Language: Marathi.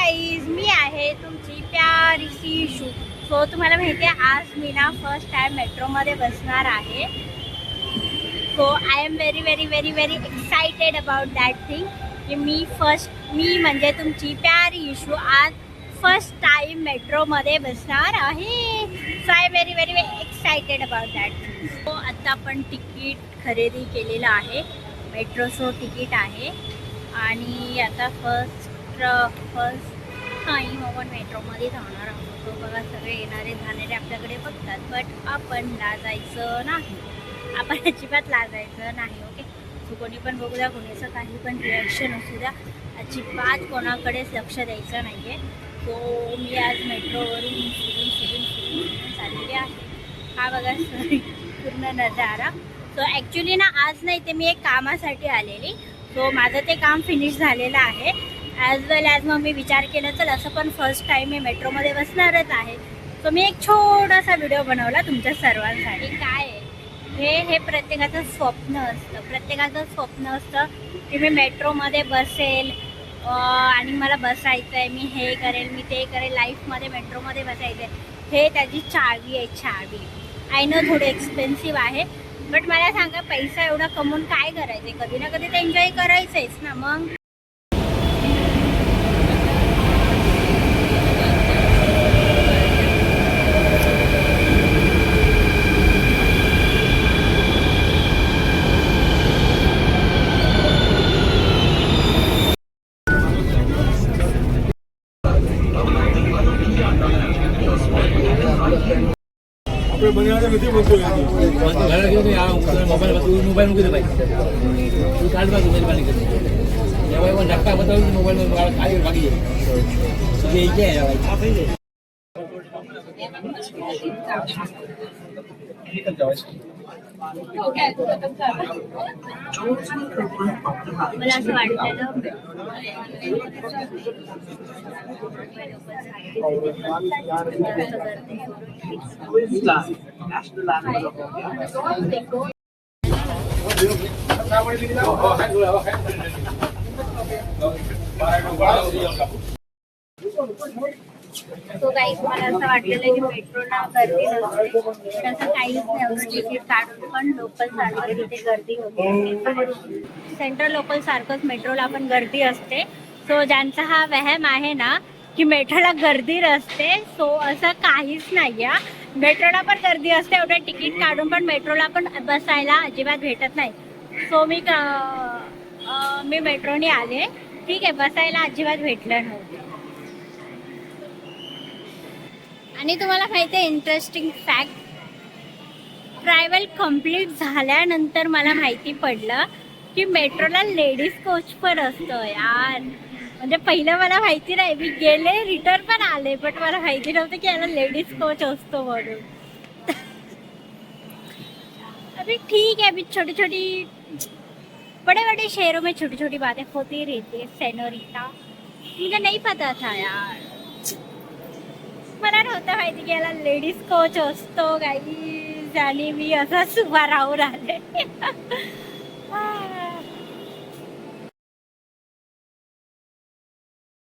गाईज, मी आहे तुमची प्यारीशी इशू. सो तुम्हाला माहिती आहे, आज मी ना फर्स्ट टाइम मेट्रोमध्ये बसणार आहे. So I am very very very very excited about that thing की मी म्हणजे तुमची प्यारी इशू आज फर्स्ट टाइम मेट्रोमध्ये बसणार आहे. So I am very very very excited about that thing. So आत्ता आपण तिकीट खरेदी केलेलं आहे. मेट्रोचं तिकीट आहे आणि आता फर्स्ट टाईम आपण मेट्रोमध्ये जाणार आहोत. तो बघा, सगळे येणारे जाणारे आपल्याकडे बघतात, बट आपण लाजायचं नाही. आपण अजिबात लाजायचं नाही. ओके, सो कोणी पण बघू द्या, कोणाचं काही पण रिॲक्शन असू द्या, अजिबात कोणाकडेच लक्ष द्यायचं नाही आहे. सो मी आज मेट्रोवरून फिरून चाललेली आहे. हा बघा पूर्ण नजारा. सो ॲक्च्युली ना आज नाही, ते मी एक कामासाठी आलेली. सो माझं ते काम फिनिश झालेलं आहे. ॲज वेल ॲज मग मी विचार केला, चल असं पण फर्स्ट टाईम मी मेट्रोमध्ये बसणारच आहे. सो मी एक छोटासा व्हिडिओ बनवला तुमच्या सर्वांसाठी. काय आहे हे प्रत्येकाचं स्वप्न असतं. प्रत्येकाचं स्वप्न असतं की मी मेट्रोमध्ये बसेल आणि मला बसायचं आहे, मी हे करेल, मी ते करेल, लाईफमध्ये मेट्रोमध्ये बसायचं आहे. हे त्याची चावी आहे, चावी. आय नो थोडी एक्सपेन्सिव्ह आहे, बट मला सांगा, पैसा एवढा कमवून काय करायचं आहे? कधी ना कधी ते एन्जॉय करायचंच ना. मग मोबाईल नको दे तू काढ बघ मेहरबानी कर. जेव्हा धक्का बताऊ मोबाईल काय बाकी मला असं वाटलेलं तो काही मला असं वाटलेलं की मेट्रोला गर्दी नसते, तसं काहीच नाही. तिकीट काढून पण लोकल सारखं तिथे गर्दी होती. सेंट्रल लोकल सारखंच मेट्रोला पण गर्दी असते. सो ज्यांचा हा वहम आहे ना की मेट्रोला गर्दी नसते, सो असं काहीच नाही आहे. मेट्रोला पण गर्दी असते. एवढं तिकीट काढून पण मेट्रोला पण बसायला अजिबात भेटत नाही. सो मी मेट्रोने आले. ठीक आहे, बसायला अजिबात भेटलं नव्हतं. आणि तुम्हाला माहिती आहे इंटरेस्टिंग फॅक्ट, ट्रॅव्हल कम्प्लीट झाल्यानंतर मला माहिती पडलं की मेट्रोला लेडीज कोच पण असतो यार. म्हणजे पहिलं मला माहिती नाही, मी गेले रिटर्न पण आले, बट मला माहिती नव्हतं की याला लेडीज कोच असतो म्हणून. अभी ठीक है, अभी छोटी छोटी बड़े बड़े शहरों में छोटी छोटी बातें होती रहती है सेनोरिटा. मुझे नहीं पता था यार, मला नव्हतं माहिती की याला लेडीज कोच असतो गाईज. आणि मी असंच उभा राहून आले.